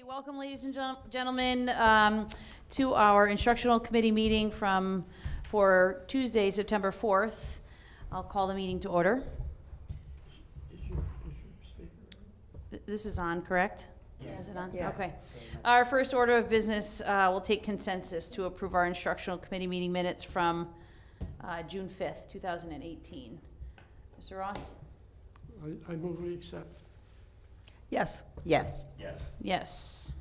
Welcome, ladies and gentlemen, to our instructional committee meeting for Tuesday, September 4th. I'll call the meeting to order. Is your speaker? This is on, correct? Yes. Is it on? Yes. Okay. Our first order of business will take consensus to approve our instructional committee meeting minutes from June 5th, 2018. Mr. Ross? I move we accept. Yes. Yes. Yes. Yes.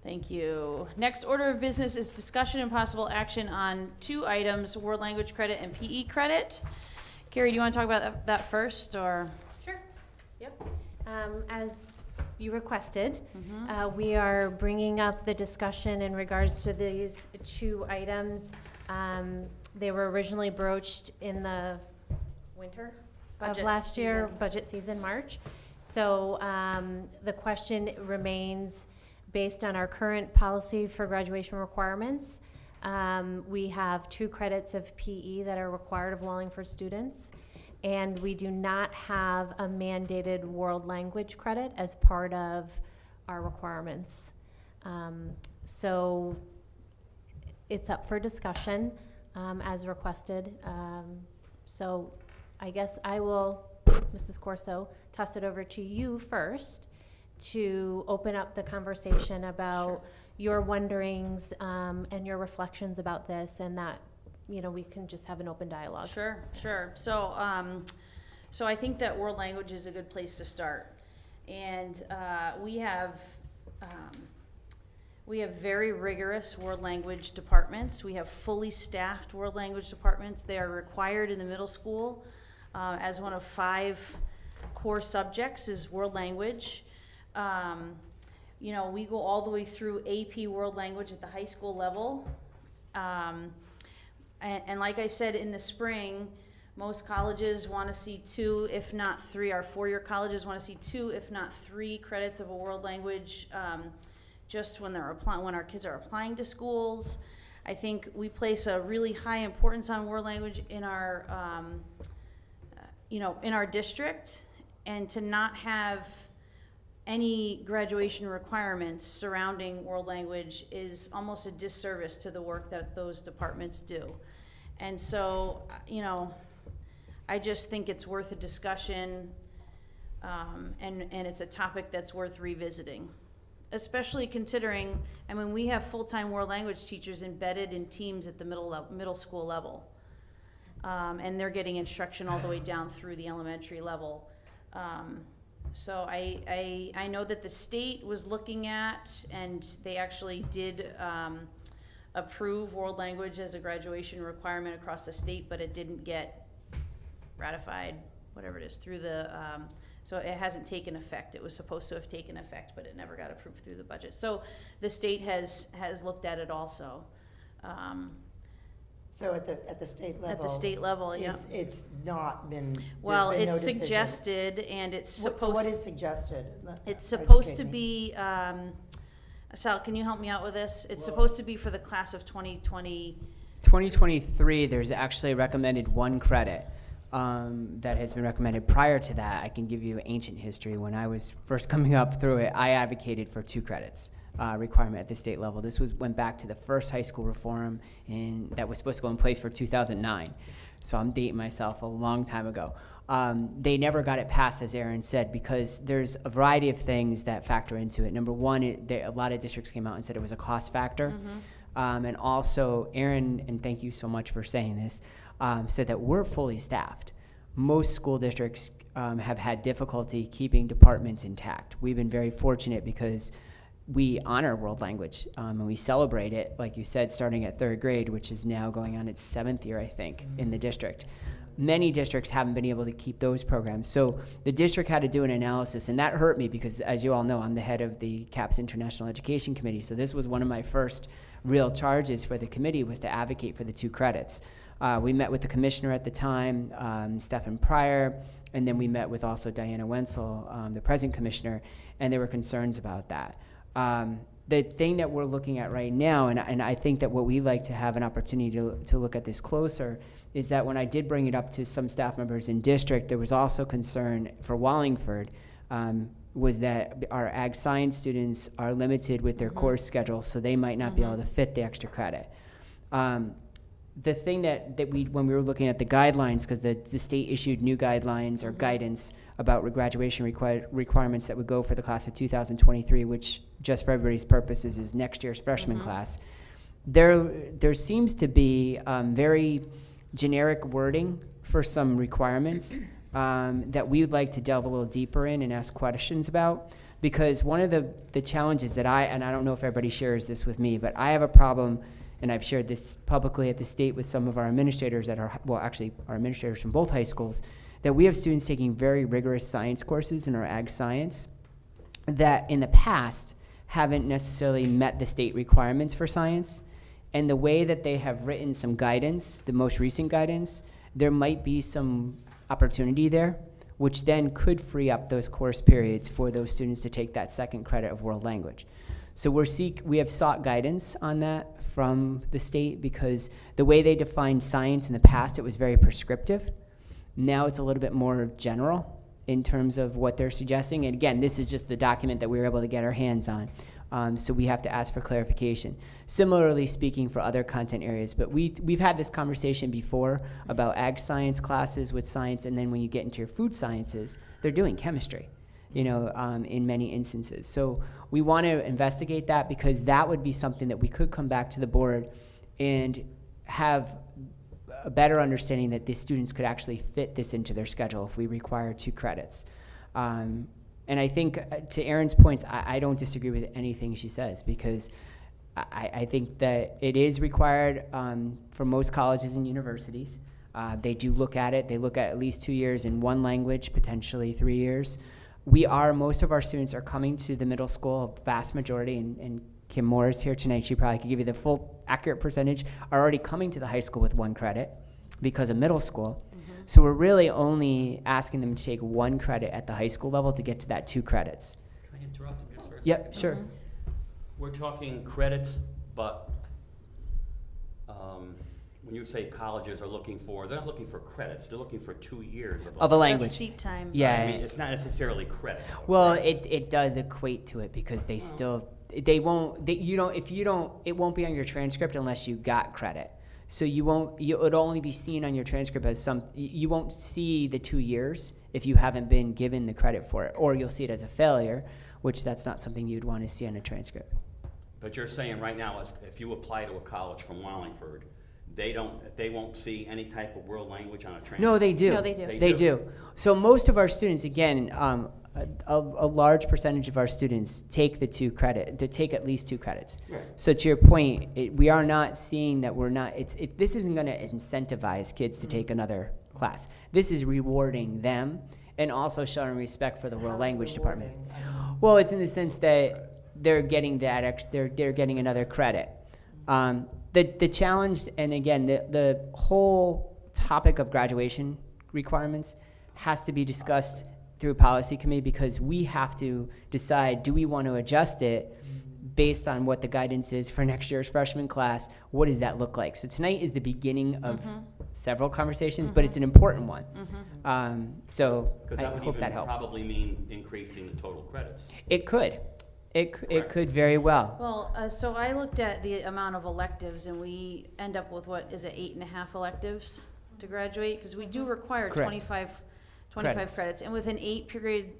Thank you. Next order of business is discussion and possible action on two items, world language credit and PE credit. Carrie, do you want to talk about that first, or? Sure. Yep. As you requested, Mm-hmm. we are bringing up the discussion in regards to these two items. They were originally broached in the winter Budget of last year, season. budget season, March. So the question remains, based on our current policy for graduation requirements, we have 2 credits of PE that are required of Wallingford students, and we do not have a mandated world language credit as part of our requirements. So it's up for discussion as requested. So I guess I will, Mrs. Corso, toss it over to you first to open up the conversation about your wonderings and your reflections about this, and that, you know, we can just have an open dialogue. Sure. So, so I think that world language is a good place to start, and we have very rigorous world language departments. We have fully staffed world language departments. They are required in the middle school as one of 5 core subjects is world language. You know, we go all the way through AP world language at the high school level. And like I said, in the spring, most colleges want to see 2, if not 3. Our 4-year colleges want to see 2, if not 3 credits of a world language just when they're when our kids are applying to schools. I think we place a really high importance on world language in our in our district, and to not have any graduation requirements surrounding world language is almost a disservice to the work that those departments do. And so, you know, I just think it's worth a discussion, and it's a topic that's worth revisiting, especially considering, I mean, we have full-time world language teachers embedded in teams at the middle school level. And they're getting instruction all the way down through the elementary level. So I know that the state was looking at, and they actually did approve world language as a graduation requirement across the state, but it didn't get ratified, whatever it is, through the, so it hasn't taken effect. It was supposed to have taken effect, but it never got approved through the budget. So the state has looked at it also. So at the state level? At the state level, yeah. It's not been, Well, there's been it's no decisions. suggested, and it's supposed. So what is suggested? It's supposed to Educate me. be, Sal, can you help me out with this? It's supposed to be for the class of 2020. 2023, there's actually recommended 1 credit that has been recommended. Prior to that, I can give you ancient history. When I was first coming up through it, I advocated for 2 credits requirement at the state level. This went back to the first high school reform that was supposed to go in place for 2009. So I'm dating myself a long time ago. They never got it passed, as Aaron said, because there's a variety of things that factor into it. Number one, a lot of districts came out and said it was a cost factor. Mm-hmm. And also, Aaron, and thank you so much for saying this, said that we're fully staffed. Most school districts have had difficulty keeping departments intact. We've been very fortunate because we honor world language, and we celebrate it, like you said, starting at 3rd grade, which is now going on its 7th year, I think, in the district. Many districts haven't been able to keep those programs. So the district had to do an analysis, and that hurt me because, as you all know, I'm the head of the CAPS International Education Committee. So this was one of my first real charges for the committee, was to advocate for the 2 credits. We met with the commissioner at the time, Stephen Pryor, and then we met with also Diana Wenzel, the present commissioner, and there were concerns about that. The thing that we're looking at right now, and I think that what we like to have an opportunity to look at this closer, is that when I did bring it up to some staff members in district, there was also concern for Wallingford was that our ag science students are limited with their course schedule, so they might not be able to fit the extra credit. The thing that we, when we were looking at the guidelines, because the state issued new guidelines or guidance about graduation requirements that would go for the class of 2023, which, just for everybody's purposes, is next year's freshman class. There seems to be very generic wording for some requirements that we would like to delve a little deeper in and ask questions about. Because one of the challenges that I don't know if everybody shares this with me, but I have a problem, and I've shared this publicly at the state with some of our administrators at our administrators from both high schools, that we have students taking very rigorous science courses in our ag science that in the past haven't necessarily met the state requirements for science. And the way that they have written some guidance, the most recent guidance, there might be some opportunity there, which then could free up those course periods for those students to take that second credit of world language. So we have sought guidance on that from the state, because the way they defined science in the past, it was very prescriptive. Now it's a little bit more general in terms of what they're suggesting. And again, this is just the document that we were able to get our hands on. So we have to ask for clarification. Similarly speaking for other content areas, but we've had this conversation before about ag science classes with science, and then when you get into your food sciences, they're doing chemistry, in many instances. So we want to investigate that, because that would be something that we could come back to the board and have a better understanding that the students could actually fit this into their schedule if we require 2 credits. And I think, to Erin's points, I don't disagree with anything she says, because I think that it is required for most colleges and universities. They do look at it. They look at least 2 years in one language, potentially 3 years. Most of our students are coming to the middle school, a vast majority, and Kim Moore is here tonight. She probably could give you the full accurate percentage, are already coming to the high school with 1 credit because of middle school. So we're really only asking them to take 1 credit at the high school level to get to that 2 credits. Can I interrupt you just for a second? Yep, sure. We're talking credits, but when you say colleges are looking for, they're not looking for credits, they're looking for 2 years Of a language. Seat time. Yeah. I mean, it's not necessarily credits. Well, it does equate to it, because they still, it won't be on your transcript unless you got credit. So it'll only be seen on your transcript as you won't see the 2 years if you haven't been given the credit for it, or you'll see it as a failure, which that's not something you'd want to see on a transcript. But you're saying right now, if you apply to a college from Wallingford, they won't see any type of world language on a transcript? No, they do. No, they do. They They do. do. So most of our students, again, a large percentage of our students take take at least 2 credits. Right. So to your point, we are not seeing that this isn't going to incentivize kids to take another class. This is rewarding them and also showing respect for the world language department. Well, it's in the sense that they're getting they're getting another credit. The challenge, and again, the whole topic of graduation requirements has to be discussed through policy committee, because we have to decide, do we want to adjust it based on what the guidance is for next year's freshman class? What does that look like? So tonight is the beginning of several conversations, but it's an important one. So Because I that would hope even that helps. probably mean increasing the total credits. It could. It Correct. could very well. Well, so I looked at the amount of electives, and we end up with, 8.5 electives to graduate? Because we do require Correct. 25 Credits. credits. And with an 8-period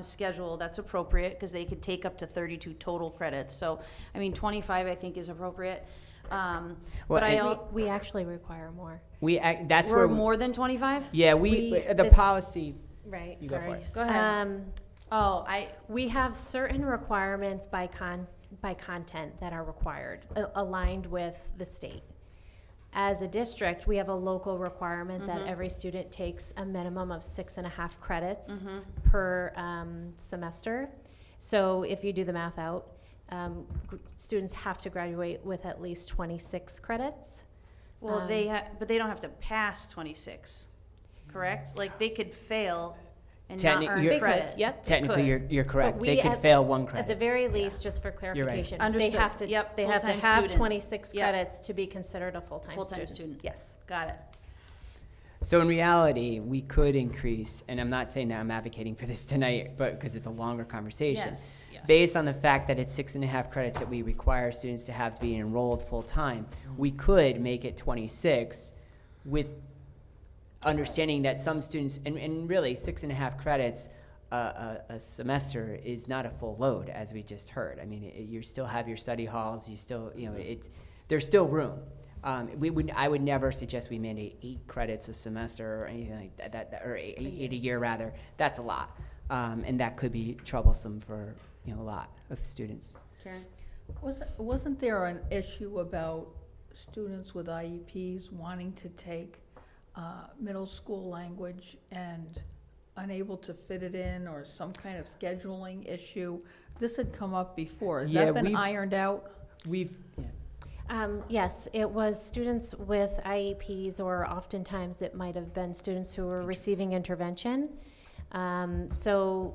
schedule, that's appropriate, because they could take up to 32 total credits. So, 25, I think, is appropriate. But We actually require more. That's we're where more than 25? Yeah, the this- policy. Right, You go for sorry. it. Go ahead. We have certain requirements by content that are required, aligned with the state. As a district, we have a local requirement that every student takes a minimum of 6.5 credits per semester. So if you do the math out, students have to graduate with at least 26 credits. Well, but they don't have to pass 26, correct? Like, they could fail and not earn You're- credit. Yep. Technically, you're correct. But They we could at- fail 1 At the credit. very least, just for clarification, they Understood. have to, Yep, they have to full-time have student. 26 Yep. credits to be considered a full-time Full-time student. student. Yes. Got it. So in reality, we could increase, and I'm not saying that I'm advocating for this tonight, but because it's a longer conversation. Yes, yes. Based on the fact that it's 6.5 credits that we require students to have to be enrolled full-time, we could make it 26 with understanding that some students, and really 6.5 credits a semester is not a full load, as we just heard. I mean, you still have your study halls, you still, there's still room. I would never suggest we mandate 8 credits a semester or anything like that, or eight a year rather. That's a lot, and that could be troublesome for a lot of students. Karen? Wasn't there an issue about students with IEPs wanting to take middle school language and unable to fit it in, or some kind of scheduling issue? This had come up before. Has Yeah, that been we've- ironed out? Yes, it was students with IEPs, or oftentimes it might have been students who were receiving intervention. So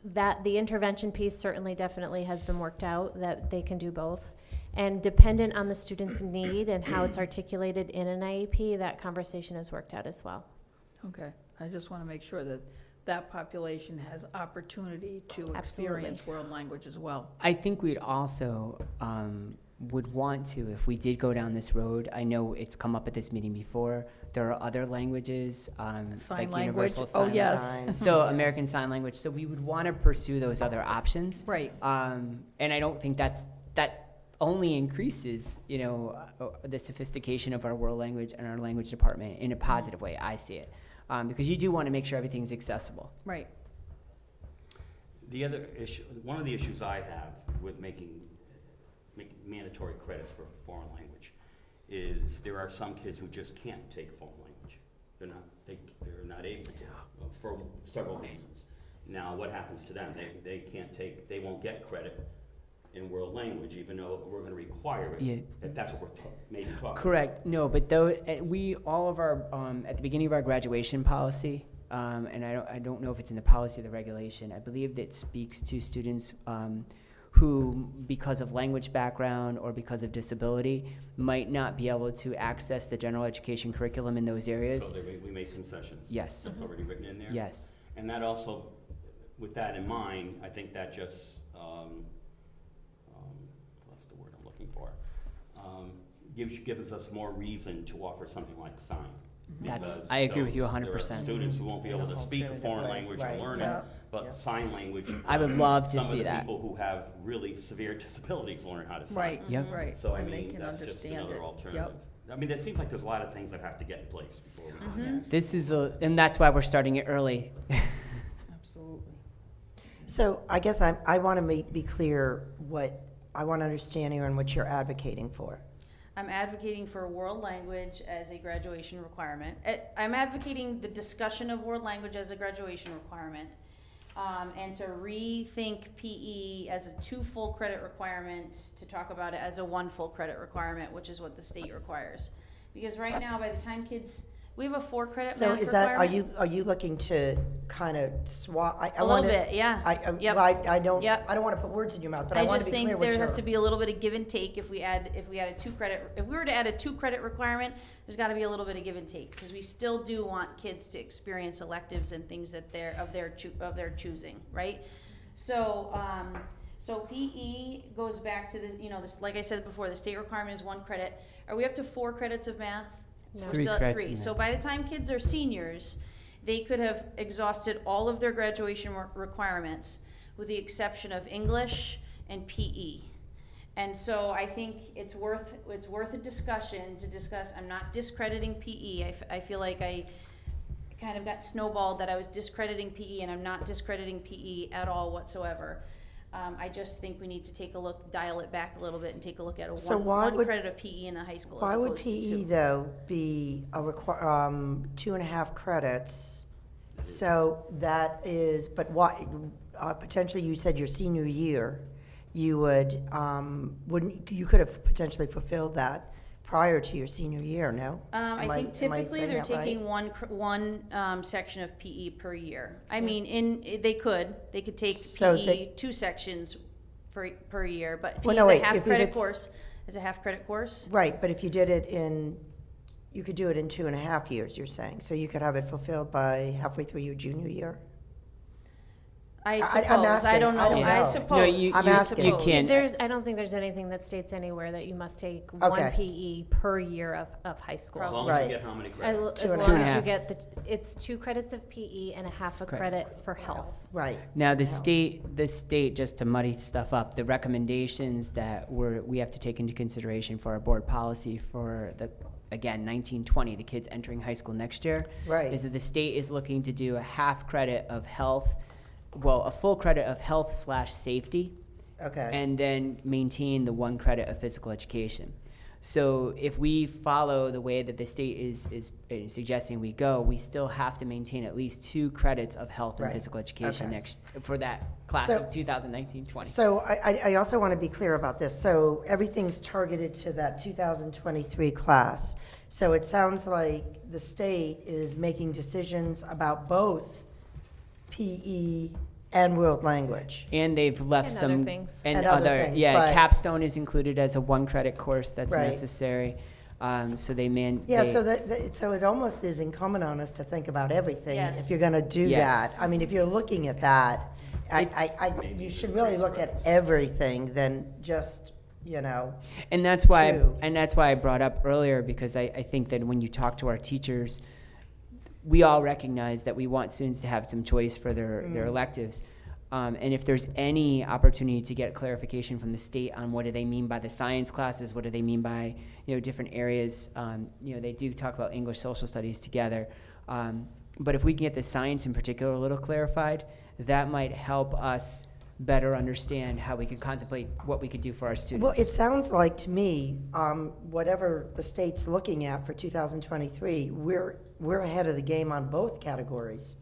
that the intervention piece certainly definitely has been worked out, that they can do both. And dependent on the student's need and how it's articulated in an IEP, that conversation is worked out as well. Okay, I just want to make sure that that population has opportunity to Absolutely. experience world language as well. I think we'd also would want to, if we did go down this road, I know it's come up at this meeting before, there are other languages, Sign like language, Universal oh, Sign yes. Language. So American Sign Language, so we would want to pursue those other options. Right, And I don't think that only increases, the sophistication of our world language and our language department in a positive way. I see it, because you do want to make sure everything's accessible. right. The other issue, one of the issues I have with making mandatory credits for foreign language is there are some kids who just can't take foreign language. They're not able to, for several reasons. Now, what happens to them? They won't get credit in world language, even though we're going to require it. Yeah. If that's what we're maybe talking. Correct. No, but though all of our at the beginning of our graduation policy, and I don't know if it's in the policy or the regulation. I believe that speaks to students who, because of language background or because of disability, might not be able to access the general education curriculum in those areas. So we make concessions. Yes. That's already written in there. Yes. And that also, with that in mind, I think that just, what's the word I'm looking for? Gives us more reason to offer something like sign. Because I agree with you there are 100%. students who won't be able to speak a Alternative foreign way, language or right, learn yeah, it, but yeah. sign language. I would love to some see of the that. people who have really severe disabilities learn how to sign. Right, Yep. right. So I And they mean, can that's just understand another it. alternative. I mean, it seems like there's a lot of things that have to get in place before we Mm-hmm. do this. This is and that's why we're starting it early. Absolutely. So I guess I want to be clear what, I want to understand here and what you're advocating for. I'm advocating for world language as a graduation requirement. I'm advocating the discussion of world language as a graduation requirement, and to rethink PE as a 2 full credit requirement, to talk about it as a 1 full credit requirement, which is what the state requires. Because right now, by the time kids, we have a 4 credit So math is that, requirement. are you looking to kind of swap? A little bit, yeah. Yep. I don't Yep. want to put words in your mouth, but I I want just to be think clear what there you're. has to be a little bit of give and take if we add a 2 credit, if we were to add a 2 credit requirement, there's gotta be a little bit of give and take, because we still do want kids to experience electives and things that of their choosing, right? So, so PE goes back to this, this, like I said before, the state requirement is 1 credit. Are we up to 4 credits of math? No. We're 3 still at credits 3. of So math. by the time kids are seniors, they could have exhausted all of their graduation requirements with the exception of English and PE. And so I think it's worth a discussion to discuss. I'm not discrediting PE. I feel like I kind of got snowballed that I was discrediting PE, and I'm not discrediting PE at all whatsoever. I just think we need to take a look, dial it back a little bit, and take a look at So why one would- credit of PE in a high school. Why as would opposed to PE 2. though be a 2.5 credits? So that is, but why, potentially you said your senior year, you you could have potentially fulfilled that prior to your senior year, no? I Am think am typically saying they're that right? taking one section of PE per year. I mean, they could take So PE 2 sections per year, but PE Well, is no, a wait, half if credit it's- course. Is a half credit course. Right, but if you did it in You could do it in 2.5 years, you're saying, so you could have it fulfilled by halfway through your junior year? I I'm suppose, I asking, don't I know, don't I know. suppose. No, you- I'm asking. you can't. I don't think there's anything that states anywhere that you must take one Okay. PE per year of high school. As long as Right. you get how many As credits? as long 2.5. as you get it's 2 credits of PE and a half a Correct. credit for health. Right. Now, the Yeah. state, just to muddy stuff up, the recommendations that we have to take into consideration for our board policy for again, 1920, the kids entering high school next year, Right. is that the state is looking to do a half credit of health, well, a full credit of health/safety, Okay. and then maintain the 1 credit of physical education. So if we follow the way that the state is suggesting we go, we still have to maintain at least 2 credits of health and Right. physical education Okay. next for that class So- of 2019-20. So I also want to be clear about this. So everything's targeted to that 2023 class. So it sounds like the state is making decisions about both PE and world language. And they've left And some other things. And other things, yeah, but- capstone is included as a 1 credit course that's Right. necessary. So they Yeah, they- so it almost is incumbent on us to think about everything if Yes. you're going to do that. Yes. I mean, if you're looking at that, It's- you should really look at everything than just, And that's why, Two. I brought up earlier, because I think that when you talk to our teachers, we all recognize that we want students to have some choice for their electives. And if there's any opportunity to get clarification from the state on what do they mean by the science classes, what do they mean by, different areas, they do talk about English social studies together. But if we can get the science in particular a little clarified, that might help us better understand how we can contemplate what we could do for our students. Well, it sounds like to me, whatever the state's looking at for 2023, we're ahead of the game on both categories,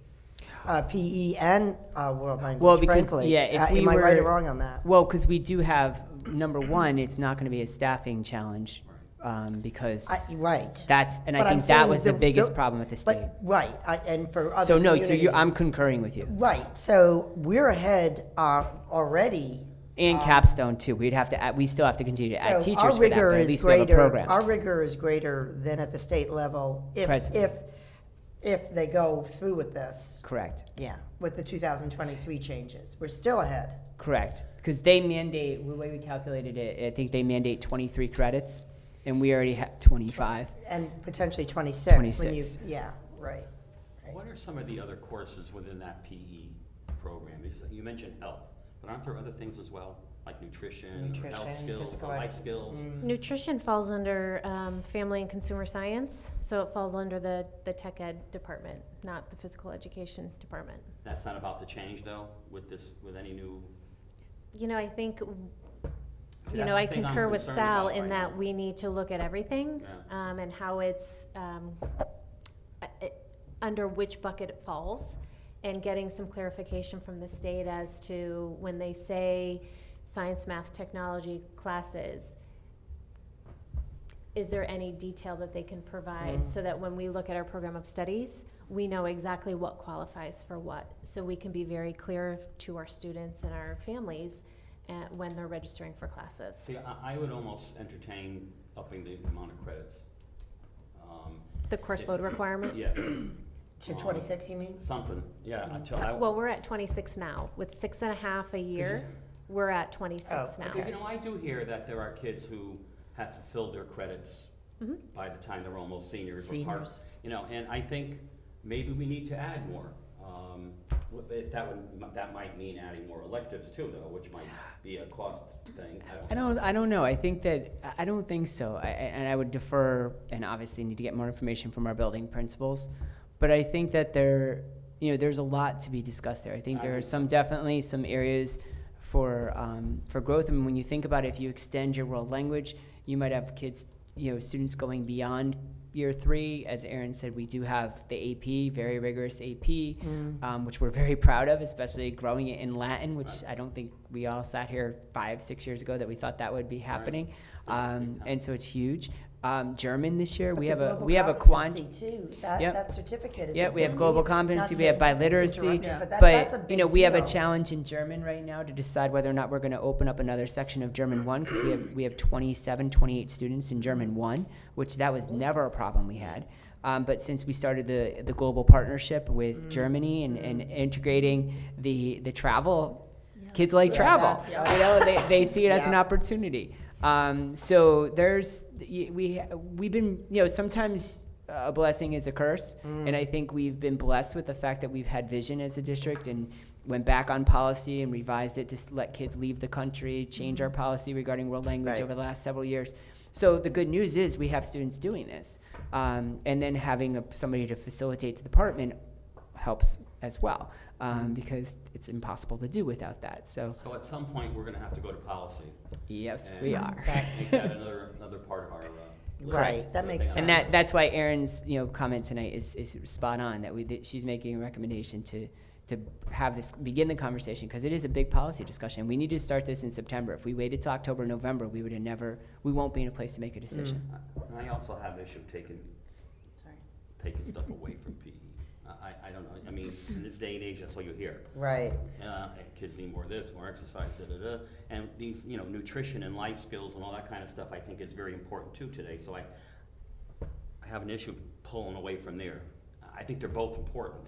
PE and world language, Well, because, frankly. yeah, if we Am I right or were- wrong on that? Well, because we do have, number one, it's not going to be a staffing challenge, because Right. that's, and I But I'm think that saying was the the- biggest the- problem with the state. But, right, and for other So no, so communities. I'm concurring with you. Right, so we're ahead already. And capstone too. We still have to continue to add So teachers our for that, rigor but at is least we have a greater. program. Our rigor is greater than at the state level Presently. if they go through with this. Correct, Yeah, with the 2023 changes. We're still ahead. correct. Because they mandate, the way we calculated it, I think they mandate 23 credits, and we already have 25. And potentially 26 when you, 26. yeah, right. What are some of the other courses within that PE program? You mentioned health, but aren't there other things as well, like nutrition, or Nutrition, health skills, physical or life act- skills? Nutrition falls under family and consumer science, so it falls under the tech ed department, not the physical education department. That's not about to change though, with any new, I think, See, I that's the thing I'm concur with concerned Sal about in right that now. we need to look at everything Yeah. and how it's, under which bucket it falls, and getting some clarification from the state as to when they say science, math, technology classes, is there any detail that they can provide so that when we look at our program of studies, we know exactly what qualifies for what, so we can be very clear to our students and our families when they're registering for classes. see, I would almost entertain upping the amount of credits. The course load requirement? Yes, To 26, you mean? something, yeah, until Well, we're at 26 now. With 6.5 a year, we're at 26 Oh, now. because, I do hear that there are kids who have fulfilled their credits Mhm. by the time they're almost seniors. or part- Seniors. And I think maybe we need to add more. If that might mean adding more electives too, though, which might be a cost thing. I don't know. I don't think so. And I would defer, and obviously need to get more information from our building principals. But I think that there's a lot to be discussed there. I think there are definitely some areas for growth. I mean, when you think about it, if you extend your world language, you might have kids, students going beyond year 3. As Erin said, we do have the AP, very rigorous AP, which we're very proud of, especially growing it in Latin, which I don't think we all sat here 5-6 years ago that we thought that would be happening. And so it's huge. German this year. But we the have a global we have a competency quant. too. That, Yep. that certificate is. Yeah, a we have big global deal. competency. Not We have to biliteracy. interrupt you, Yeah. But that's a But big we have a deal. challenge in German right now to decide whether or not we're going to open up another section of German 1 because we have 27, 28 students in German 1, which that was never a problem we had. But since we started the global partnership with Germany and integrating the travel, kids like Yeah, travel. that's- You know, they see it as an Yeah. opportunity. So we've been, you know, sometimes a blessing is a curse, and I think we've been blessed with the fact that we've had vision as a district and went back on policy and revised it to let kids leave the country, change our policy regarding world language Right. over the last several years. So the good news is we have students doing this, and then having somebody to facilitate the department helps as well, because it's impossible to do without that. So So at some point, we're gonna have to go to policy. yes, and we are. Make that another part of our, list. Right, that makes And sense. that's why Erin's, you know, comment tonight is spot on, that she's making a recommendation to have this, begin the conversation, because it is a big policy discussion. We need to start this in September. If we waited till October, November, we won't be in a place to make a decision. And I also have issue taking stuff away from PE. I don't know, I mean, in this day and age, that's all you hear. Right. Kids need more of this, more exercise, da-da-da. And these, you know, nutrition and life skills and all that kind of stuff, I think is very important too today. So I have an issue pulling away from there. I think they're both important.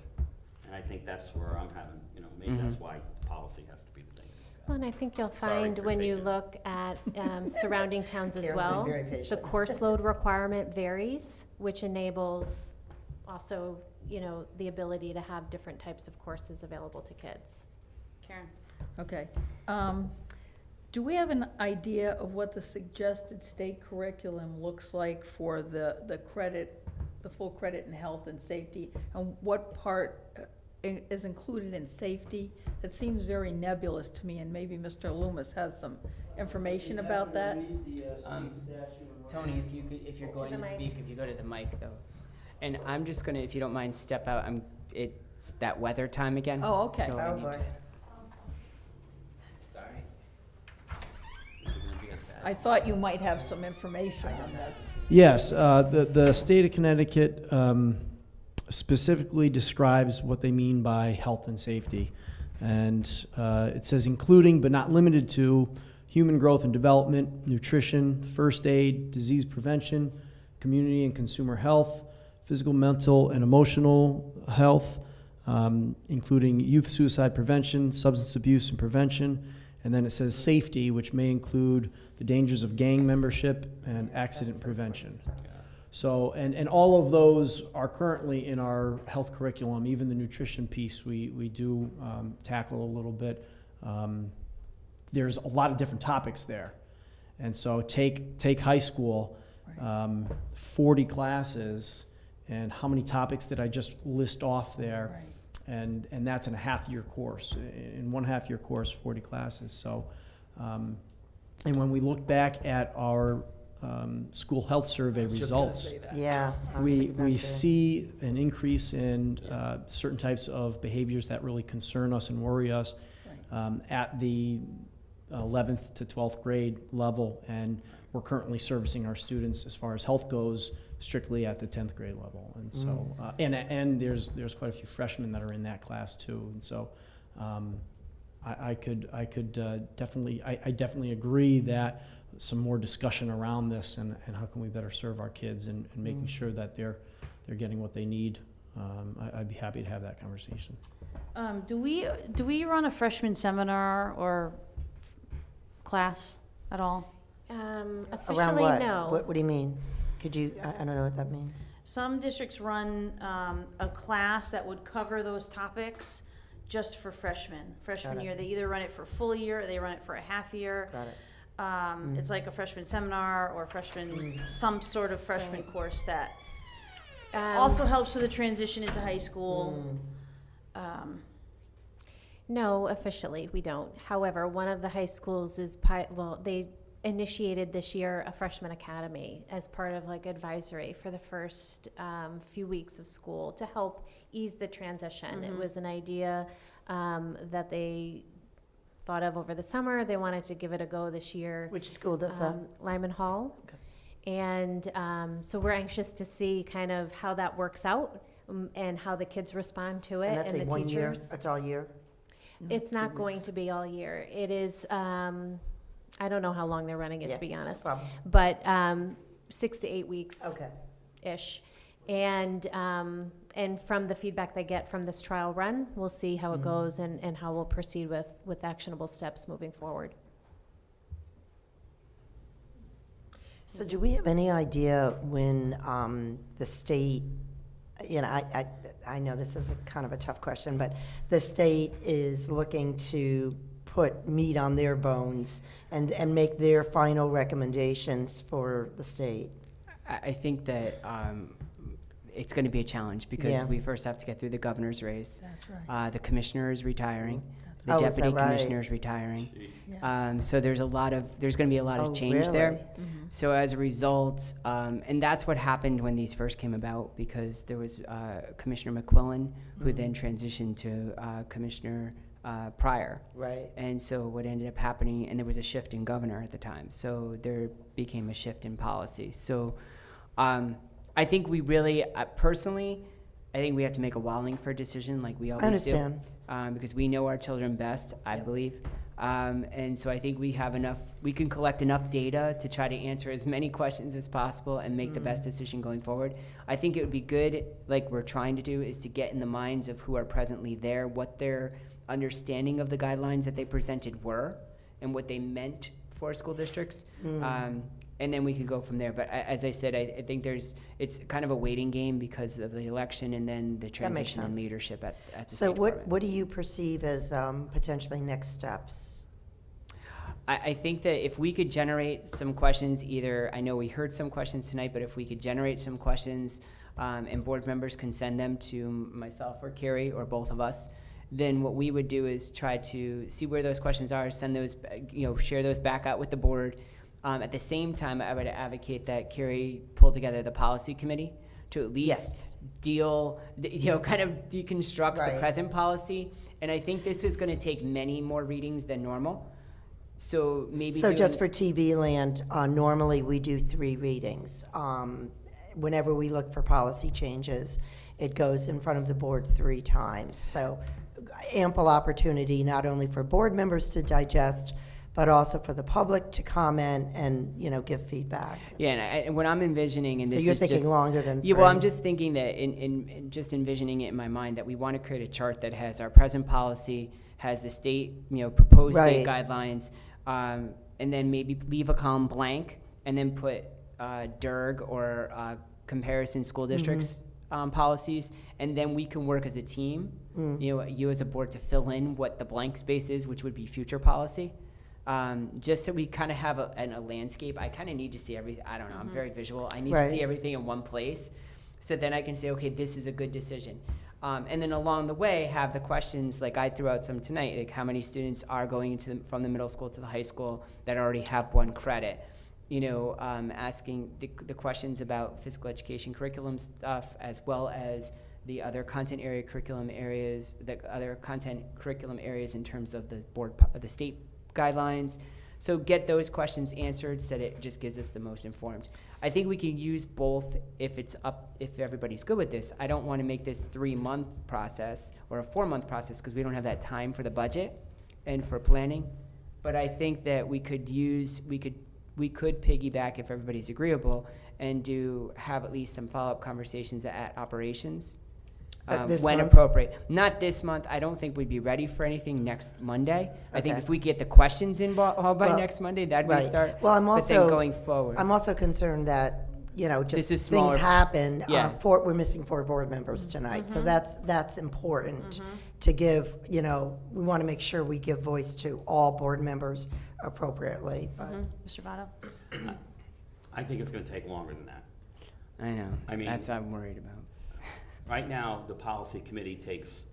And I think that's where I'm having, you know, maybe that's why policy has to be the thing. Well, and I think you'll Sorry find for when you taking- look at surrounding towns as Karen's been well, very the patient. course load requirement varies, which enables also, you know, the ability to have different types of courses available to kids. Karen? Okay. Do we have an idea of what the suggested state curriculum looks like for the credit, the full credit in health and safety? And what part is included in safety? It seems very nebulous to me, and maybe Mr. Loomis has some information about that. Tony, if you're going to speak, if you go to the mic though. And I'm just gonna, if you don't mind, step out. It's that weather time again. Oh, okay. So I Oh, need boy. to- Sorry. Is it gonna be as bad? I thought you might have some information on this. Yes, the state of Connecticut specifically describes what they mean by health and safety. And it says including but not limited to human growth and development, nutrition, first aid, disease prevention, community and consumer health, physical, mental, and emotional health, including youth suicide prevention, substance abuse and prevention. And then it says safety, which may include the dangers of gang membership and accident prevention. So, and all of those are currently in our health curriculum. Even the nutrition piece we do tackle a little bit. There's a lot of different topics there. And so take high school, 40 classes, and how many topics did I just list off there? Right. And that's in a half-year course. In 1 half-year course, 40 classes. So, and when we look back at our school health survey results, Yeah. I was we thinking that too. see an increase in certain types of behaviors that really concern us and worry us at the 11th to 12th grade level, and we're currently servicing our students as far as health goes strictly at the 10th grade level. And so, and there's quite a few freshmen that are in that class too. And so, I definitely agree that some more discussion around this and how can we better serve our kids and making sure that they're getting what they need. I'd be happy to have that conversation. Do we run a freshman seminar or class at all? Around Officially, what? no. What do you mean? Could you, I don't know what that means. Some districts run a class that would cover those topics just for freshmen. Freshman Got it. year, they either run it for a full year or they run it for a half year. Got it. It's like a freshman seminar or freshman, some sort of freshman course that also helps with the transition into high school. No, officially, we don't. However, one of the high schools is, they initiated this year a freshman academy as part of like advisory for the first few weeks of school to help ease the transition. It was an idea that they thought of over the summer. They wanted to give it a go this year. Which school does that? Lyman Hall. Okay. And so we're anxious to see kind of how that works out, and how the kids respond to it, And that's and a the 1 year, teachers. that's all year? It's not going to be all year. It is, I don't know how long they're running it, Yeah, to be honest, Problem. but 6 to 8 weeks Okay. ish. And from the feedback they get from this trial run, we'll see how it goes, and how we'll proceed with actionable steps moving forward. So do we have any idea when the state, I know this is a kind of a tough question, but the state is looking to put meat on their bones and make their final recommendations for the state? I think that it's going to be a challenge because Yeah. we first have to get through the governor's race. That's right. The commissioner is retiring. The Oh, is that deputy right? commissioner is retiring. Yes. So there's going to be a lot Oh, of change there. really? So as a result, and that's what happened when these first came about, because there was Commissioner McQuillan, who then transitioned to Commissioner Pryor. Right. And so what ended up happening, and there was a shift in governor at the time, so there became a shift in policy. So I think we really, personally, I think we have to make a Wallingford decision like we I always do. understand. Because we know our children best, I Yep. believe. And so I think we have enough, we can collect enough data to try to answer as many questions as possible and make the best decision going forward. I think it would be good, like we're trying to do, is to get in the minds of who are presently there, what their understanding of the guidelines that they presented were, and what they meant for school districts. And then we could go from there. But as I said, I think it's kind of a waiting game because of the election and then the transition in sense. leadership at the So State Department. what do you perceive as potentially next steps? I think that if we could generate some questions, either, I know we heard some questions tonight, but if we could generate some questions and board members can send them to myself or Carrie or both of us, then what we would do is try to see where those questions are, send those, share those back out with the board. At the same time, I would advocate that Carrie pull together the policy committee to at least Yes. kind of deconstruct Right. the present policy. And I think this is going to take many more readings than normal. So maybe So just doing- for TV land, normally we do 3 readings. Whenever we look for policy changes, it goes in front of the board 3 times. So ample opportunity not only for board members to digest, but also for the public to comment and, give feedback. Yeah, and what I'm envisioning, and So this you're is thinking just, longer than 3? yeah, well, I'm just thinking that in just envisioning it in my mind that we want to create a chart that has our present policy, has the state, proposed state guidelines, and then maybe leave a column blank, and then put DERG or comparison school districts policies, and then we can work as a team, you as a board, to fill in what the blank space is, which would be future policy. Just so we kind of have a landscape. I kind of need to see everything. I don't know. I'm very visual. I need to Right. see everything in one place, so then I can say, okay, this is a good decision. And then along the way, have the questions like I threw out some tonight, like how many students are going from the middle school to the high school that already have 1 credit. Asking the questions about physical education curriculum stuff, as well as the other content area curriculum areas, the other content curriculum areas in terms of the state guidelines. So get those questions answered so that it just gives us the most informed. I think we can use both if everybody's good with this. I don't want to make this 3-month process or a 4-month process because we don't have that time for the budget and for planning. But I think that we could piggyback, if everybody's agreeable, and have at least some follow-up conversations at operations. This When month? appropriate. Not this month. I don't think we'd be ready for anything next Monday. I think Okay. if we get the questions in by Well, next Monday, that'd be a right. start. Well, I'm But then also- going forward. I'm also concerned that, just This is things smaller. happen. Yeah. We're missing 4 board members tonight, so that's important to give, we want to make sure we give voice to all board members appropriately, but. Mr. Votto? I think it's gonna take longer than that. I know. I mean- That's what I'm worried about. Right now, the policy committee takes,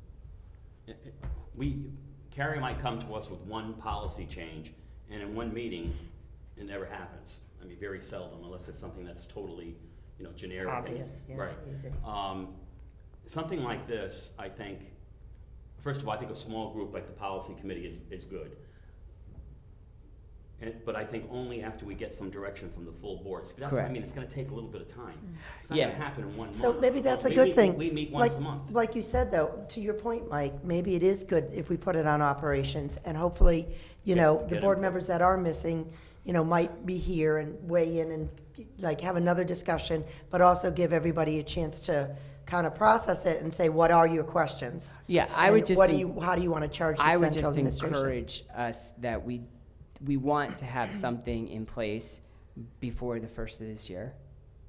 Carrie might come to us with one policy change, and in one meeting, it never happens. I mean, very seldom, unless it's something that's totally, generic. Obvious, yeah, Right. easy. Something like this, I think, first of all, I think a small group like the policy committee is good. But I think only after we get some direction from the full board. So that's what I Correct. mean, it's gonna take a little bit of time. It's not Yeah. gonna happen in 1 month. So maybe that's a We good meet- thing. We meet once a Like, month. like you said, though, to your point, Mike, maybe it is good if we put it on operations, and hopefully, you know, the Get board input. members that are missing, you know, might be here and weigh in and, like, have another discussion, but also give everybody a chance to kind of process it and say, what are your questions? Yeah, I would And just. what do en- you, how do you want to charge the I would central just administration? encourage us that we want to have something in place before the first of this year.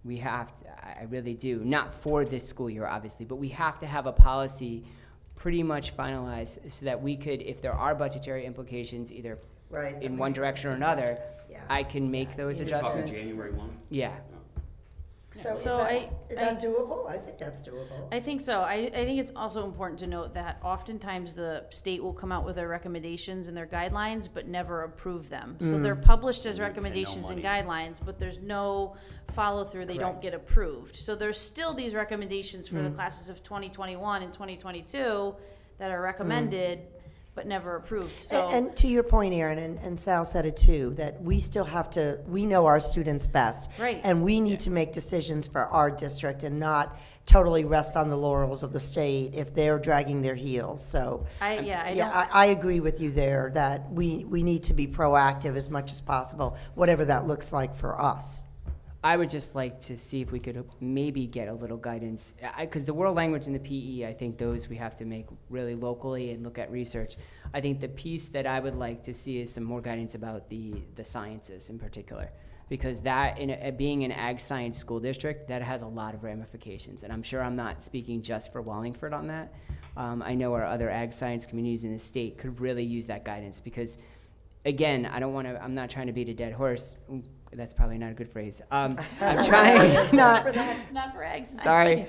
We have to, I really do, not for this school year, obviously, but we have to have a policy pretty much finalized so that we could, if there are budgetary implications, either Right. that in one makes direction or sense. another, Yeah. I can make those You're Talking adjustments. January 1? Yeah. So is So that doable? I think that's doable. I think so. I think it's also important to note that oftentimes the state will come out with their recommendations and their guidelines, but never approve them. So they're published as And no recommendations and money. guidelines, but there's no follow-through. They don't Correct. get approved. So there's still these recommendations for the classes of 2021 and 2022 that are recommended, but never approved. So. And to your point, Aaron, and Sal said it too, that we still have to, we know our students best. Right. And we need to make decisions for our district and not totally rest on the laurels of the state if they're dragging their heels, so. I Yeah, don't. I agree with you there, that we need to be proactive as much as possible, whatever that looks like for us. I would just like to see if we could maybe get a little guidance, because the world language and the PE, I think those we have to make really locally and look at research. I think the piece that I would like to see is some more guidance about the sciences in particular, because that, being an ag science school district, that has a lot of ramifications, and I'm sure I'm not speaking just for Wallingford on that. I know our other ag science communities in the state could really use that guidance, because, again, I'm not trying to beat a dead horse. That's probably not a good phrase. I'm trying not. Not for eggs. Sorry,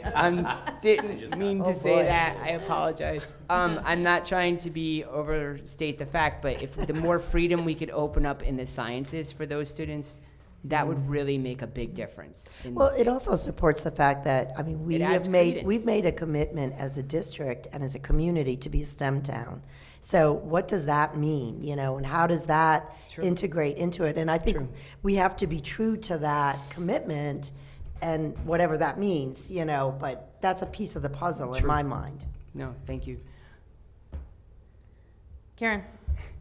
didn't Just mean got- to Oh, say boy. that. I apologize. I'm not trying to overstate the fact, but if the more freedom we could open up in the sciences for those students, that would really make a big difference. Well, it also supports the fact that, I mean, It adds we've credence. made a commitment as a district and as a community to be a STEM town. So what does that mean, you know, and how does that True. integrate into it? And I think True. we have to be true to that commitment and whatever that means, you know, but that's a piece of the puzzle in True. my mind. No, thank you. Karen.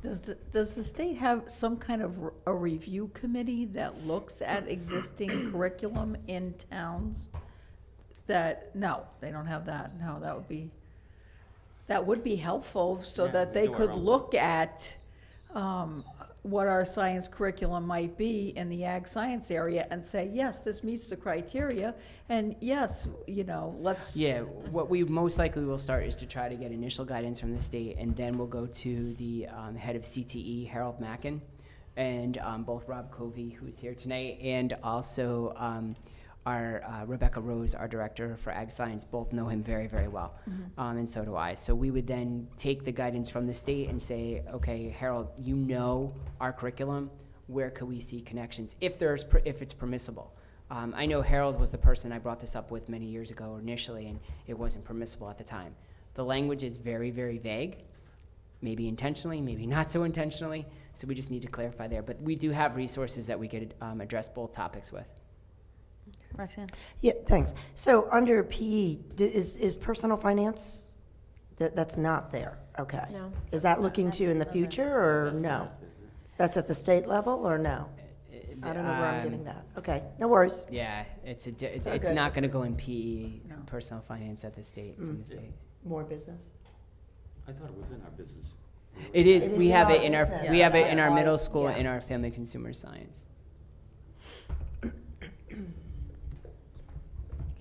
Does the state have some kind of a review committee that looks at existing curriculum in towns? No, they don't have that. No, that would be helpful so Yeah, that we they do our could own. look at what our science curriculum might be in the ag science area and say, yes, this meets the criteria, and yes, you know, let's. Yeah, what we most likely will start is to try to get initial guidance from the state, and then we'll go to the head of CTE, Harold Mackin, and both Rob Covey, who's here tonight, and also our Rebecca Rose, our director for Ag Science, both know him very, very well, and so do I. So we would then take the guidance from the state and say, okay, Harold, you know our curriculum, where could we see connections, if it's permissible? I know Harold was the person I brought this up with many years ago initially, and it wasn't permissible at the time. The language is very, very vague, maybe intentionally, maybe not so intentionally, so we just need to clarify there. But we do have resources that we could address both topics with. Roxanne. Yeah, thanks. So under PE, is personal finance, that's not there? Okay. No. Is that looking to in the future, or That's no? not, is it? That's at the state level, or no? I don't know where I'm getting that. Okay, no worries. Yeah, it's okay. not going to go in PE, No. personal finance at the state, from the state. More business. I thought it was in our business. It is, It is we in have our it in our, business. we have it in Yeah. our middle school, Yeah. in our family consumer science.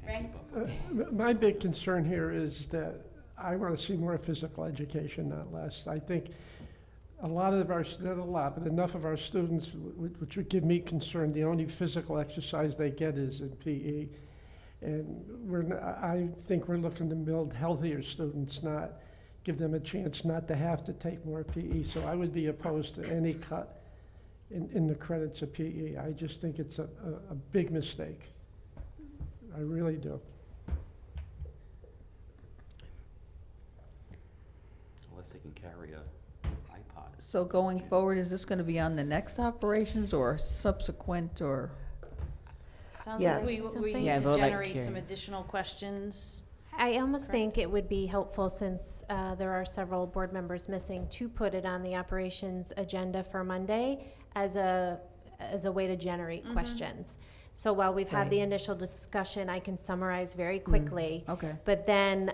Can't keep up. My big concern here is that I want to see more physical education, not less. I think a lot of our, not a lot, but enough of our students, which would give me concern, the only physical exercise they get is in PE. And I think we're looking to build healthier students, not give them a chance not to have to take more PE. So I would be opposed to any cut in the credits of PE. I just think it's a big mistake. I really do. Unless they can carry a iPod. So going forward, is this gonna be on the next operations or subsequent, or? Sounds Yeah. like we Something? need Yeah, to vote like generate some Carrie. additional questions. I almost think it would be helpful, since there are several board members missing, to put it on the operations agenda for Monday as a way to generate questions. So while we've had the initial discussion, I can summarize very quickly. Okay. But then,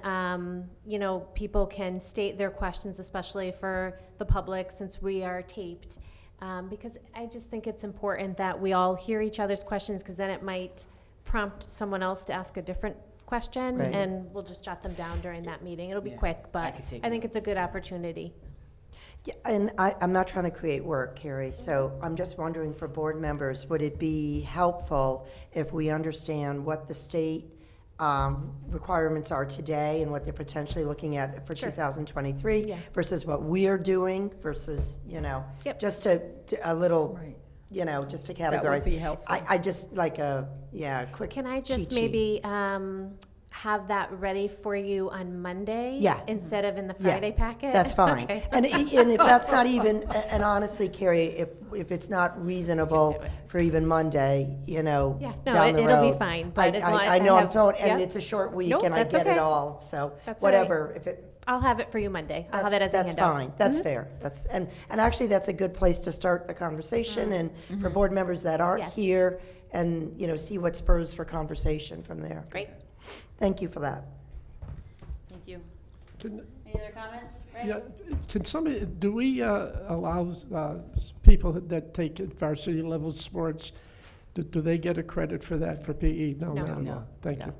you know, people can state their questions, especially for the public, since we are taped. Because I just think it's important that we all hear each other's questions, because then it might prompt someone else to ask a different question, Right. and we'll just jot them down during that meeting. It'll be Yeah, quick, I but could take I think it's a notes. good opportunity. Yeah, and I'm not trying to create work, Carrie, so I'm just wondering for board members, would it be helpful if we understand what the state requirements are today and what they're potentially looking at for Sure. 2023 Yeah. versus what we're doing versus, Yep. just to a little, Right. just to That would categorize. be helpful. I just like a quick Can I just cheat sheet. maybe have that ready for you on Monday? Yeah. Instead of in the Yeah, Friday packet? That's fine. Okay. And if that's not even, and honestly, Carrie, if it's not reasonable do it. for even Monday, Yeah, no, down the road. it'll be fine, but as long as I know I'm have- throwing, and yeah. it's a short week Nope, and I that's get it okay. all, so That's all right. whatever, if it, I'll have it for you Monday. I'll have it as a that's handout. fine, that's fair. And actually, that's a good place to start the conversation and for board members that aren't Yes. here and, see what spurs for conversation from there. Great. Thank you for that. Thank you. Can- Any other comments? Ray? Yeah, do we allow people that take varsity level sports, do they get a credit for that for PE? No, No. not at No. all. Thank No. you.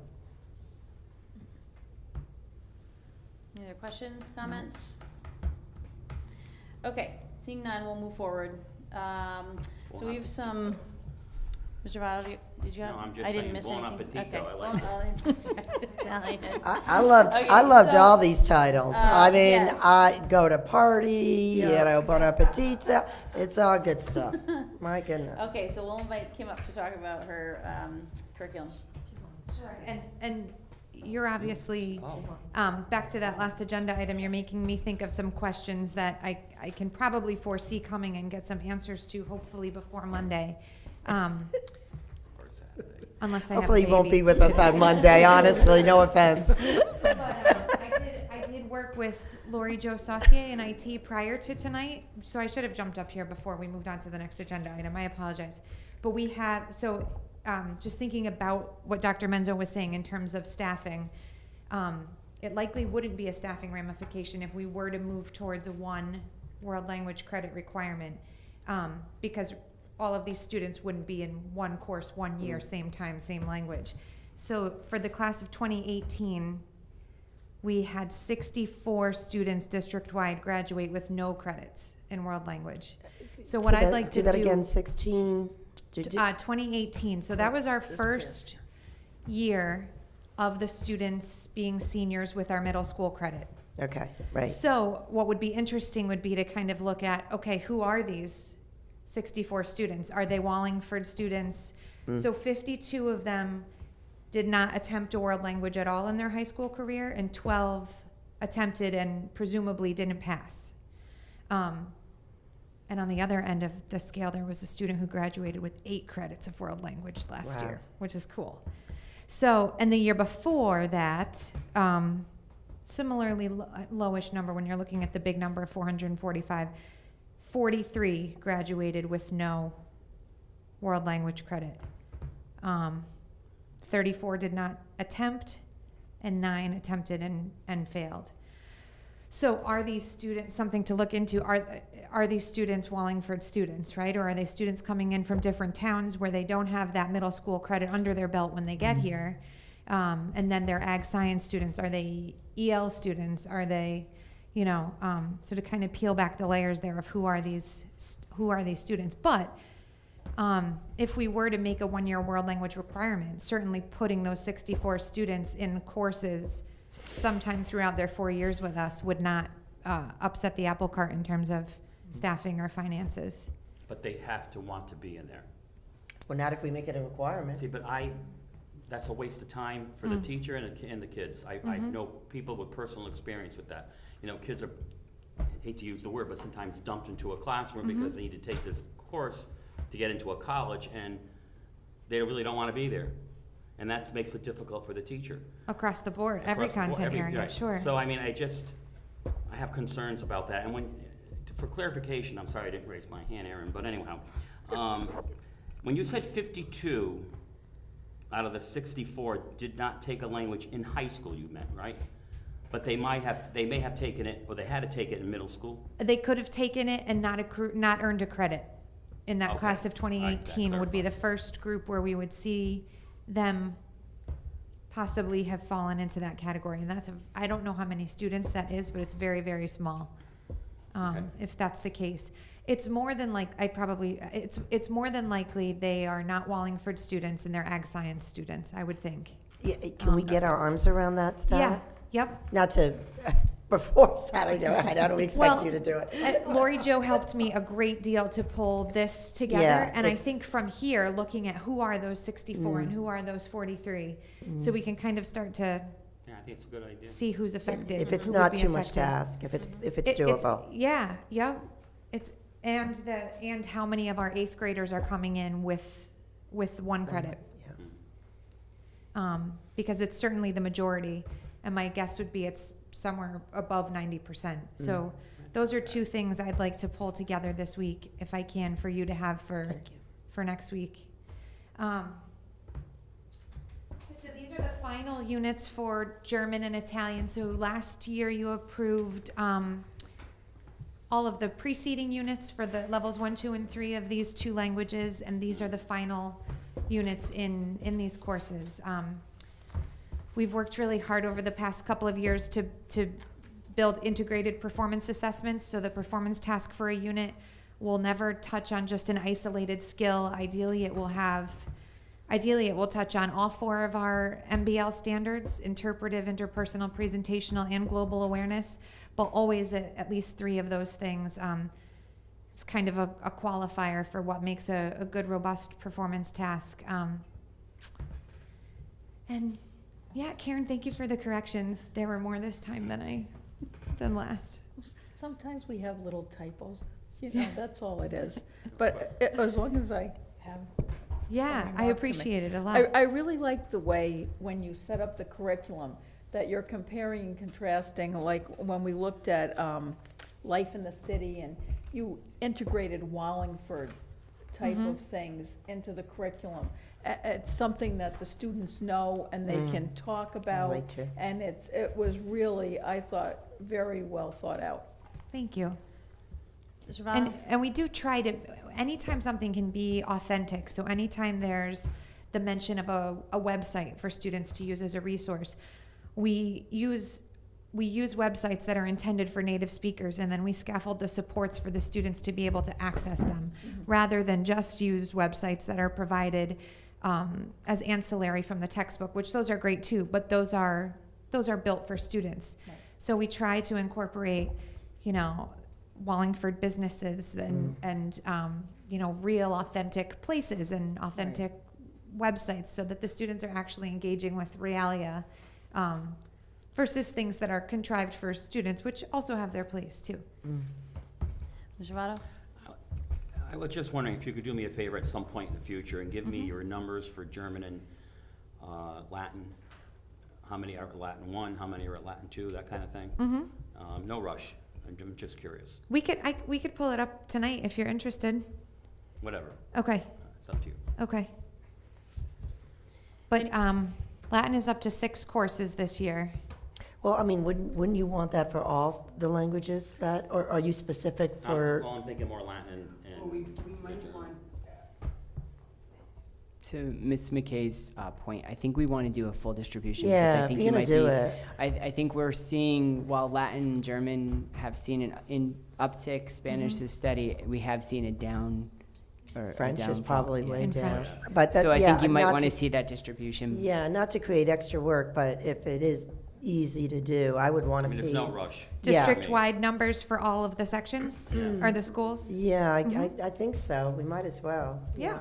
Any other questions, comments? Okay, seeing none, we'll move forward. So we have some, Mr. Votto, did you have? No, I'm just I didn't saying, miss buon anything. appetito, Okay. I like Italian. I loved Okay, so, all these titles. I mean, yes. I go to party, bon appetito. It's all good stuff. My goodness. Okay, so we'll invite Kim up to talk about her curriculum. Sure, and you're obviously, back to that last agenda item, you're making me think of some questions that I can probably foresee coming and get some answers to, hopefully before Monday. Unless I have a Hopefully you won't baby. be with us on Monday, honestly, no offense. But, I did work with Lori Jo Saucier in IT prior to tonight, so I should have jumped up here before we moved on to the next agenda item. I apologize. But we have, just thinking about what Dr. Menzo was saying in terms of staffing, it likely wouldn't be a staffing ramification if we were to move towards a one world language credit requirement, because all of these students wouldn't be in one course, 1 year, same time, same language. So for the class of 2018, we had 64 students district-wide graduate with no credits in world language. So what I'd like to do. Do that again, 16. 2018, so that was our first year of the students being seniors with our middle school credit. Okay, right. So what would be interesting would be to kind of look at, okay, who are these 64 students? Are they Wallingford students? So 52 of them did not attempt a world language at all in their high school career, and 12 attempted and presumably didn't pass. And on the other end of the scale, there was a student who graduated with 8 credits of world language last Wow. year, which is cool. So, and the year before that, similarly lowish number when you're looking at the big number of 445, 43 graduated with no world language credit. 34 did not attempt, and 9 attempted and failed. So are these students, something to look into, are these students Wallingford students, right? Or are they students coming in from different towns where they don't have that middle school credit under their belt when they get here? And then they're ag science students. Are they EL students? Are they, so to kind of peel back the layers there of who are these students. But if we were to make a 1 year world language requirement, certainly putting those 64 students in courses sometime throughout their 4 years with us would not upset the apple cart in terms of staffing or finances. But they have to want to be in there. Well, not if we make it a requirement. See, but that's a waste of time for the teacher and the kids. I know people with personal experience with that. Kids are, hate to use the word, but sometimes dumped into a classroom because they need to take this course to get into a college, and they really don't want to be there. And that makes it difficult for the teacher. Across the board, every Across the board, content area, right. sure. So, I mean, I have concerns about that. And for clarification, I'm sorry I didn't raise my hand, Aaron, but anyhow, when you said 52 out of the 64 did not take a language in high school, you meant, right? But they may have taken it, or they had to take it in middle school? They could have taken it and not earned a credit in that Okay. class of All right, that 2018 would be the clarifies. first group where we would see them possibly have fallen into that category. And I don't know how many students that is, but it's very, very small. Okay. If that's the case. It's more than it's more than likely they are not Wallingford students and they're ag science students, I would think. Yeah, can we get our arms around that, Stat? Yeah, yep. Not to, before Saturday, I don't expect you to do it. Lori Jo helped me a great deal to pull this together, Yeah, and I it's- think from here, looking at who are those 64 and who are those 43, so we can kind of start to Yeah, I think it's a good idea. see who's affected. If it's who would not be too much to affected. ask, if it's It- doable. Yeah, yep. It's and how many of our 8th graders are coming in with one credit, Yeah. because it's certainly the majority, and my guess would be it's somewhere above 90%. So those are two things I'd like to pull together this week, if I can, for you to have Thank you. for next week. So these are the final units for German and Italian. So last year you approved all of the preceding units for the levels 1, 2, and 3 of these 2 languages, and these are the final units in these courses. We've worked really hard over the past couple of years to build integrated performance assessments, so the performance task for a unit will never touch on just an isolated skill. Ideally, it will touch on all 4 of our MBL standards: interpretive, interpersonal, presentational, and global awareness, but always at least 3 of those things. It's kind of a qualifier for what makes a good, robust performance task. And yeah, Karen, thank you for the corrections. There were more this time than last. Sometimes we have little typos, that's all it is. But as long as I have. Yeah, Coming I back to me. appreciate it a lot. I really like the way, when you set up the curriculum, that you're comparing and contrasting, like when we looked at life in the city, and you integrated Wallingford type of things into the curriculum. It's something that the students know and they can talk about. like to. And it was really, I thought, very well thought out. Thank you. Mr. Votto? And we do try to, anytime something can be authentic, so anytime there's the mention of a website for students to use as a resource, we use websites that are intended for native speakers, and then we scaffold the supports for the students to be able to access them, rather than just use websites that are provided as ancillary from the textbook, which those are great too, but those are built for students. Right. So we try to incorporate, Wallingford businesses and real authentic places and authentic websites, so that the students are actually engaging with realia, versus things that are contrived for students, which also have their place too. Mr. Votto? I was just wondering if you could do me a favor at some point in the future and give me your numbers for German and Latin. How many are at Latin 1, how many are at Latin 2, that kind of thing. No rush. I'm just curious. We could pull it up tonight if you're interested. Whatever. Okay. It's up to you. Okay. But Latin is up to 6 courses this year. Well, I mean, wouldn't you want that for all the languages or are you specific for? Well, I'm thinking more Latin and German. To Ms. McKay's point, I think we want to do a full distribution. because Yeah, I if think you're gonna might do be, it. I think we're seeing, while Latin and German have seen an uptick, Spanish is steady, we have seen a down, or a French is downfall, probably yeah. way In down. French. But that, So I yeah, think you might not want to see that distribution. Yeah, not to create extra work, but if it is easy to do, I would I want to mean, see. there's no rush. Yeah. District-wide numbers for all of the sections or the schools? Yeah, I think so. We might as well. Yeah.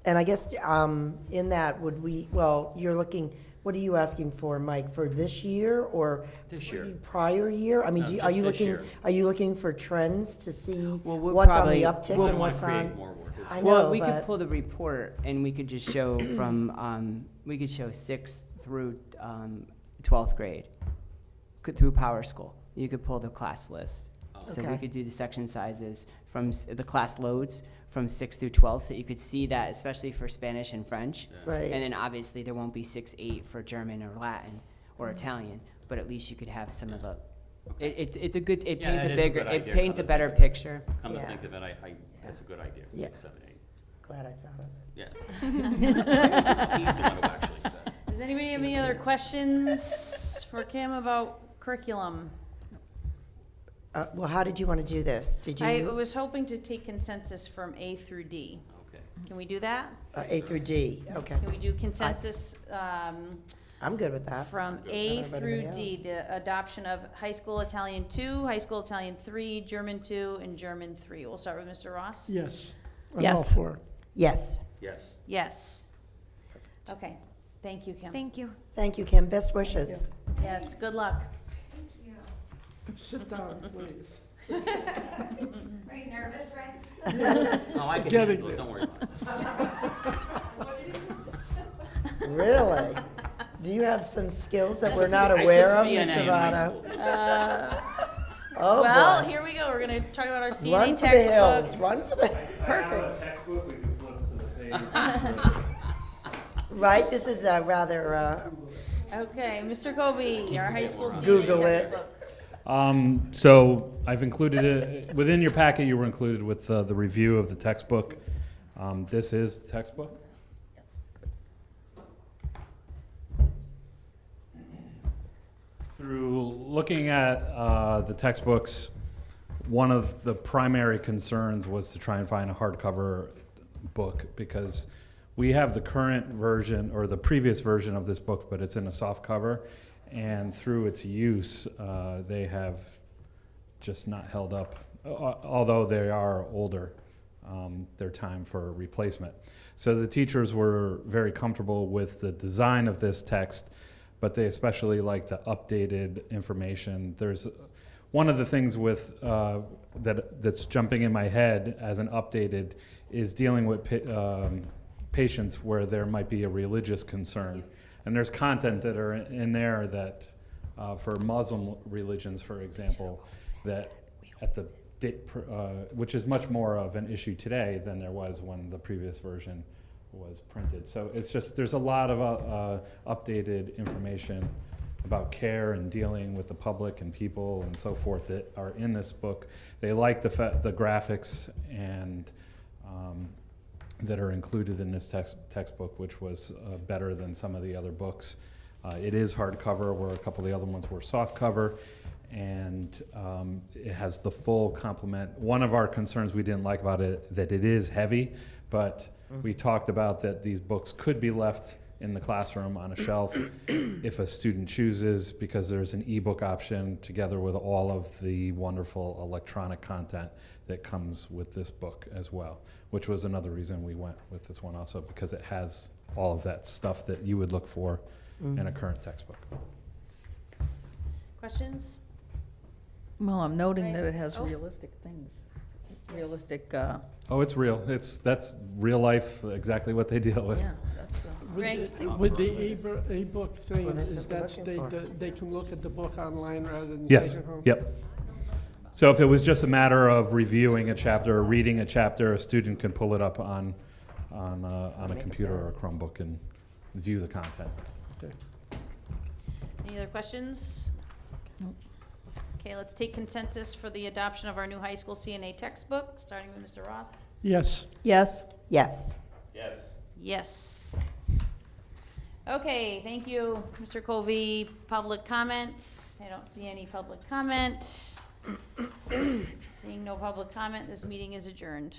And I guess in that, you're looking, What are you asking for, Mike, for this year or? This year. Prior year? I mean, No, are just you this looking, year. are you looking for trends to see Well, we'll what's on probably- the I uptick don't and wanna what's create on? more work. I Well, know, we could but, pull the report and we could just show from, we could show 6th through 12th grade, through Power School. You could pull the class list. So we Okay. could do the section sizes from the class loads from 6th through 12th, so you could see that, especially for Spanish and French. right. And then obviously there won't be 6, 8 for German or Latin or Italian, but at least you could have some of the, it's a good, it Yeah, paints that a is a bigger, good it idea, paints a come to better think of it. picture. Come to Yeah. think of it, that's a good idea, Yeah. 6, 7, 8. Glad I thought of it. Yeah. He's the one who actually said it. Does anybody have any other questions for Kim about curriculum? Well, how did you want to do this? Did I you, was hoping to take consensus from A through D. Okay. Can we do that? A through D? Okay, Can we do consensus I'm good with that. from Good. A How about through everybody D? The adoption of high school Italian 2, high school Italian 3, German 2, and German 3. We'll start with Mr. Ross. Yes. I'm all Yes. for it. Yes. Yes. Yes. Okay, thank you, Kim. Thank you. Thank you, Kim. Best wishes. Yes, good luck. Sit down, please. Are you nervous, Ray? Oh, I can Get handle it. it, don't worry about it. Really? Do you have some skills that I we're took not C- I aware took of, CNA Mr. in high Votto? school. Oh, Well, boy. here we go. We're gonna talk about our Run CNA for the hills, textbook. run for the, Perfect. Textbook, we can flip to the page. right? This is rather, Okay, Mr. Covey, our high school CNA Google it. textbook. So I've included it, within your packet, you were included with the review of the textbook. This is the textbook. Through looking at the textbooks, one of the primary concerns was to try and find a hardcover book because we have the current version or the previous version of this book, but it's in a soft cover. And through its use, they have just not held up, although they are older, their time for replacement. So the teachers were very comfortable with the design of this text, but they especially like the updated information. There's one of the things with that's jumping in my head as an updated is dealing with patients where there might be a religious concern. And there's content that are in there that, for Muslim religions, for example, that at the which is much more of an issue today than there was when the previous version was printed. So it's just, there's a lot of updated information about care and dealing with the public and people and so forth that are in this book. They like the graphics and that are included in this textbook, which was better than some of the other books. It is hardcover, where a couple of the other ones were softcover, and it has the full complement. One of our concerns we didn't like about it, that it is heavy, but we talked about that these books could be left in the classroom on a shelf if a student chooses, because there's an ebook option together with all of the wonderful electronic content that comes with this book as well, which was another reason we went with this one also, because it has all of that stuff that you would look for in a current textbook. Questions? Well, I'm noting Right. that it has Oh. realistic things, realistic, Oh, it's real. That's real life, exactly what they deal with. yeah, that's, Greg? With the e-book thing, Well, that's is what we're that looking for. they can look at the book online rather than Yes, take it home? yep. So if it was just a matter of reviewing a chapter or reading a chapter, a student can pull it up on a computer or a Chromebook and view the content. Any other questions? Okay, let's take consensus for the adoption of our new high school CNA textbook, starting with Mr. Ross. Yes. yes. yes. Yes. Yes. Okay, thank you, Mr. Covey. Public comment? I don't see any public comment. Seeing no public comment, this meeting is adjourned.